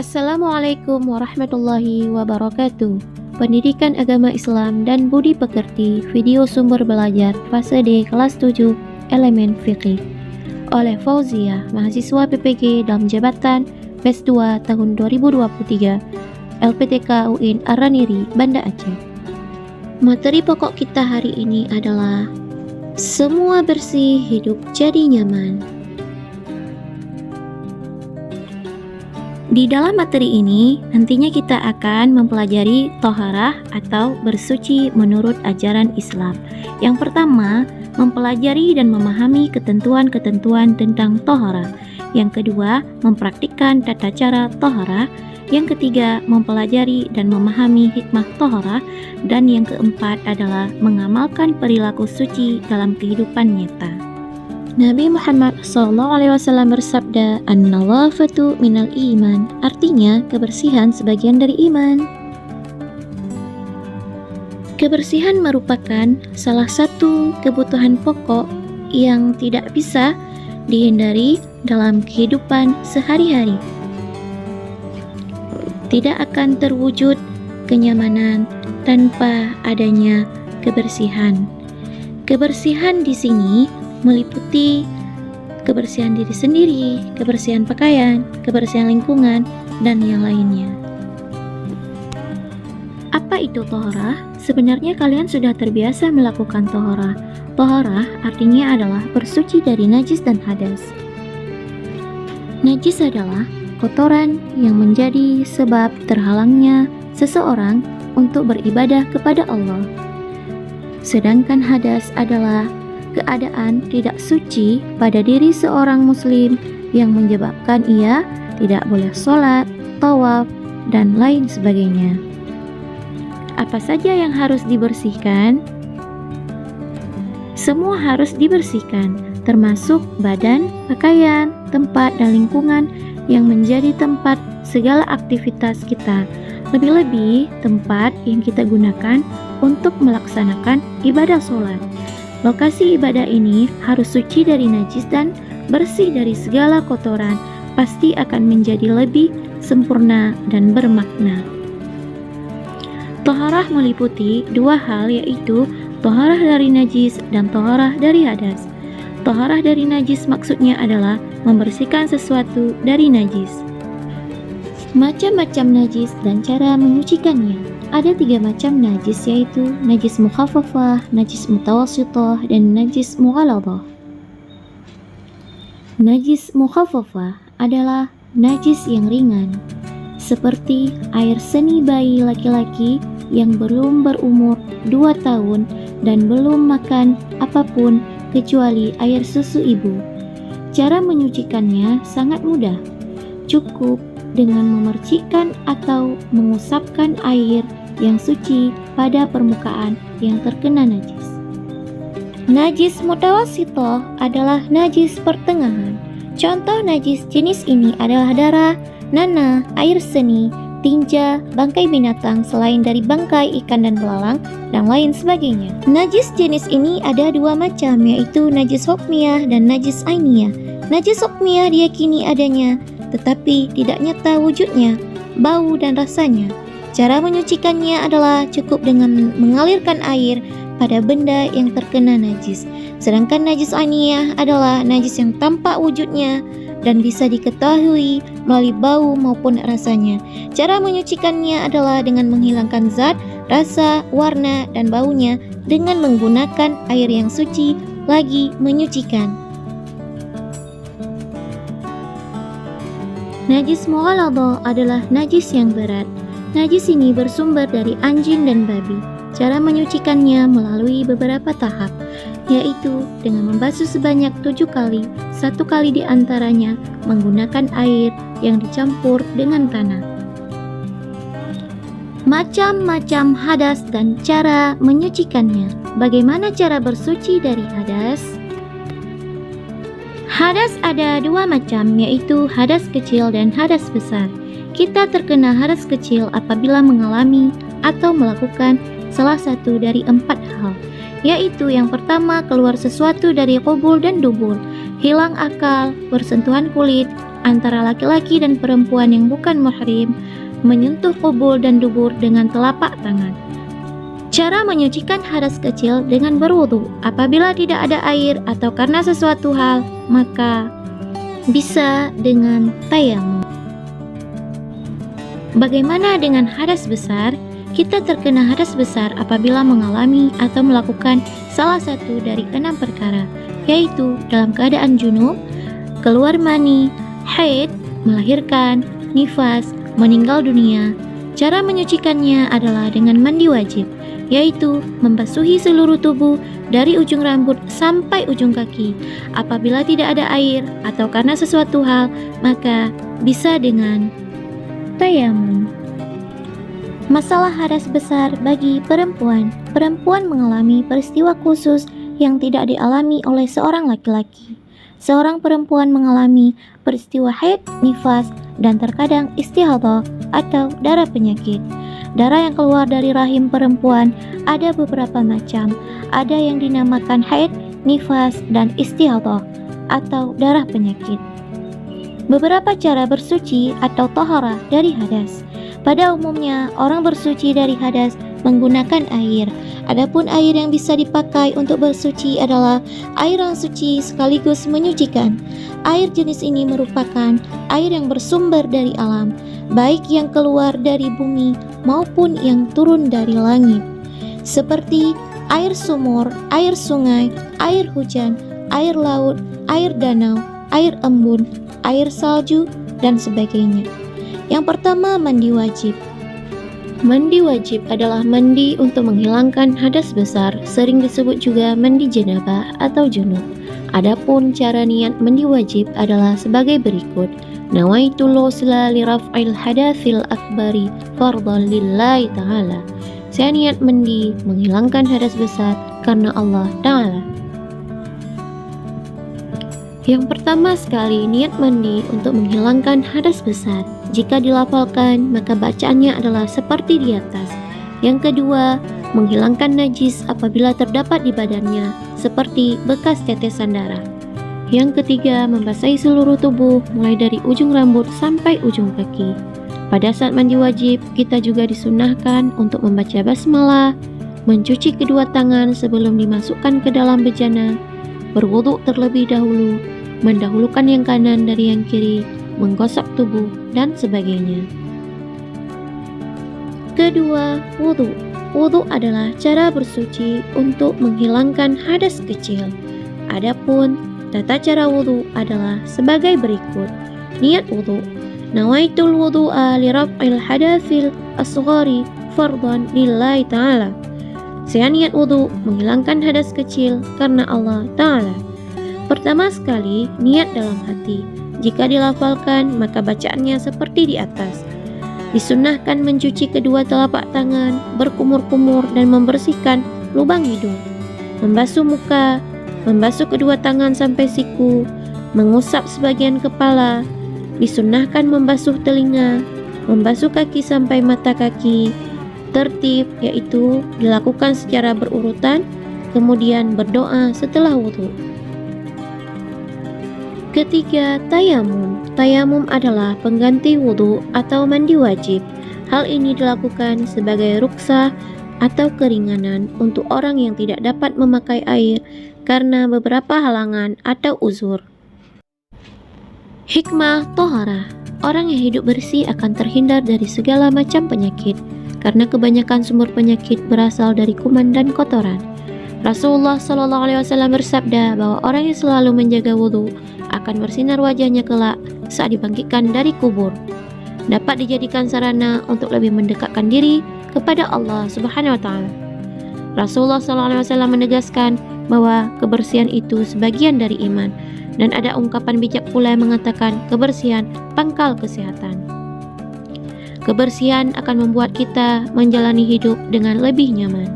Assalamualaikum warahmatullahi wabarakatuh. Pendidikan Agama Islam dan Budi Pekerti, video sumber belajar fase D kelas 7 elemen fikih oleh Fauzia, mahasiswa PPG dalam jabatan PES 2 tahun 2023 LPTK UIN Araniri, Banda Aceh. Materi pokok kita hari ini adalah semua bersih hidup jadi nyaman. Di dalam materi ini, nantinya kita akan mempelajari toharah atau bersuci menurut ajaran Islam. Yang pertama, mempelajari dan memahami ketentuan-ketentuan tentang toharah. Yang kedua, mempraktikkan tata cara toharah. Yang ketiga, mempelajari dan memahami hikmah toharah. Dan yang keempat adalah mengamalkan perilaku suci dalam kehidupan nyata. Nabi Muhammad SAW bersabda, "An-nadhafatu minal iman", artinya kebersihan sebagian dari iman. Kebersihan merupakan salah satu kebutuhan pokok yang tidak bisa dihindari dalam kehidupan sehari-hari. Tidak akan terwujud kenyamanan tanpa adanya kebersihan. Kebersihan di sini meliputi kebersihan diri sendiri, kebersihan pakaian, kebersihan lingkungan, dan yang lainnya. Apa itu toharah? Sebenarnya kalian sudah terbiasa melakukan toharah. Toharah artinya adalah bersuci dari najis dan hadas. Najis adalah kotoran yang menjadi sebab terhalangnya seseorang untuk beribadah kepada Allah. Sedangkan hadas adalah keadaan tidak suci pada diri seorang muslim yang menyebabkan ia tidak boleh sholat, tawaf, dan lain sebagainya. Apa saja yang harus dibersihkan? Semua harus dibersihkan, termasuk badan, pakaian, tempat, dan lingkungan yang menjadi tempat segala aktivitas kita. Lebih-lebih tempat yang kita gunakan untuk melaksanakan ibadah sholat. Lokasi ibadah ini harus suci dari najis dan bersih dari segala kotoran, pasti akan menjadi lebih sempurna dan bermakna. Toharah meliputi dua hal, yaitu toharah dari najis dan toharah dari hadas. Toharah dari najis maksudnya adalah membersihkan sesuatu dari najis. Macam-macam najis dan cara menyucikannya. Ada 3 macam najis, yaitu najis mukhaffafah, najis mutawassithah, dan najis mughalladhah. Najis mukhaffafah adalah najis yang ringan, seperti air seni bayi laki-laki yang belum berumur 2 tahun dan belum makan apapun kecuali air susu ibu. Cara menyucikannya sangat mudah. Cukup dengan memercikkan atau mengusapkan air yang suci pada permukaan yang terkena najis. Najis mutawassithah adalah najis pertengahan. Contoh najis jenis ini adalah darah, nanah, air seni, tinja, bangkai binatang selain dari bangkai ikan dan belalang, dan lain sebagainya. Najis jenis ini ada 2 macam, yaitu najis hukmiyah dan najis ainiyah. Najis hukmiyah diyakini adanya, tetapi tidak nyata wujudnya, bau dan rasanya. Cara menyucikannya adalah cukup dengan mengalirkan air pada benda yang terkena najis. Sedangkan najis ainiyah adalah najis yang tampak wujudnya dan bisa diketahui melalui bau maupun rasanya. Cara menyucikannya adalah dengan menghilangkan zat, rasa, warna, dan baunya dengan menggunakan air yang suci lagi menyucikan. Najis mughalladhah adalah najis yang berat. Najis ini bersumber dari anjing dan babi. Cara menyucikannya melalui beberapa tahap, yaitu dengan membasuh sebanyak 7 kali, 1 kali di antaranya menggunakan air yang dicampur dengan tanah. Macam-macam hadas dan cara menyucikannya. Bagaimana cara bersuci dari hadas? Hadas ada 2 macam, yaitu hadas kecil dan hadas besar. Kita terkena hadas kecil apabila mengalami atau melakukan salah satu dari 4 hal, yaitu yang pertama, keluar sesuatu dari qubul dan dubur, hilang akal, bersentuhan kulit, antara laki-laki dan perempuan yang bukan muhrim, menyentuh kubul dan dubur dengan telapak tangan. Cara menyucikan hadas kecil dengan berwudu. Apabila tidak ada air atau karena sesuatu hal, maka bisa dengan tayamum. Bagaimana dengan hadas besar? Kita terkena hadas besar apabila mengalami atau melakukan salah satu dari 6 perkara, yaitu dalam keadaan junub, keluar mani, haid, melahirkan, nifas, meninggal dunia. Cara menyucikannya adalah dengan mandi wajib, yaitu membasuhi seluruh tubuh dari ujung rambut sampai ujung kaki. Apabila tidak ada air atau karena sesuatu hal, maka bisa dengan tayamum. Masalah hadas besar bagi perempuan. Perempuan mengalami peristiwa khusus yang tidak dialami oleh seorang laki-laki. Seorang perempuan mengalami peristiwa haid, nifas, dan terkadang istihadhah atau darah penyakit. Darah yang keluar dari rahim perempuan ada beberapa macam. Ada yang dinamakan haid, nifas, dan istihadhah atau darah penyakit. Beberapa cara bersuci atau taharah dari hadas. Pada umumnya, orang bersuci dari hadas menggunakan air. Adapun air yang bisa dipakai untuk bersuci adalah air yang suci sekaligus menyucikan. Air jenis ini merupakan air yang bersumber dari alam, baik yang keluar dari bumi maupun yang turun dari langit, seperti air sumur, air sungai, air hujan, air laut, air danau, air embun, air salju, dan sebagainya. Yang pertama, mandi wajib. Mandi wajib adalah mandi untuk menghilangkan hadas besar, sering disebut juga mandi janabah atau junub. Adapun cara niat mandi wajib adalah sebagai berikut. Nawaitul ghusla li raf'il hadatsil akbari fardhan lillahi ta'ala. Saya niat mandi menghilangkan hadas besar karena Allah Ta'ala. Yang pertama sekali, niat mandi untuk menghilangkan hadas besar. Jika dilafalkan, maka bacaannya adalah seperti di atas. Yang kedua, menghilangkan najis apabila terdapat di badannya, seperti bekas tetesan darah. Yang ketiga, membasahi seluruh tubuh, mulai dari ujung rambut sampai ujung kaki. Pada saat mandi wajib, kita juga disunahkan untuk membaca basmalah, mencuci kedua tangan sebelum dimasukkan ke dalam bejana, berwudu terlebih dahulu, mendahulukan yang kanan dari yang kiri, menggosok tubuh, dan sebagainya. Kedua, wudu. Wudu adalah cara bersuci untuk menghilangkan hadas kecil. Adapun tata cara wudu adalah sebagai berikut. Niat wudu. Nawaitul wudu'a li raf'il hadatsil asghari fardhan lillahi ta'ala. Saya niat wudu menghilangkan hadas kecil karena Allah Ta'ala. Pertama sekali, niat dalam hati. Jika dilafalkan, maka bacaannya seperti di atas. Disunahkan mencuci kedua telapak tangan, berkumur-kumur dan membersihkan lubang hidung. Membasuh muka, membasuh kedua tangan sampai siku, mengusap sebagian kepala. Disunahkan membasuh telinga, membasuh kaki sampai mata kaki. Tertib, yaitu dilakukan secara berurutan, kemudian berdoa setelah wudu. Ketiga, tayamum. Tayamum adalah pengganti wudu atau mandi wajib. Hal ini dilakukan sebagai ruksah atau keringanan untuk orang yang tidak dapat memakai air karena beberapa halangan atau uzur. Hikmah toharah. Orang yang hidup bersih akan terhindar dari segala macam penyakit, karena kebanyakan sumber penyakit berasal dari kuman dan kotoran. Rasulullah SAW bersabda bahwa orang yang selalu menjaga wudu akan bersinar wajahnya kelak saat dibangkitkan dari kubur. Dapat dijadikan sarana untuk lebih mendekatkan diri kepada Allah Subhanahu wa Ta'ala. Rasulullah SAW menegaskan bahwa kebersihan itu sebagian dari iman, dan ada ungkapan bijak pula yang mengatakan kebersihan pangkal kesehatan. Kebersihan akan membuat kita menjalani hidup dengan lebih nyaman.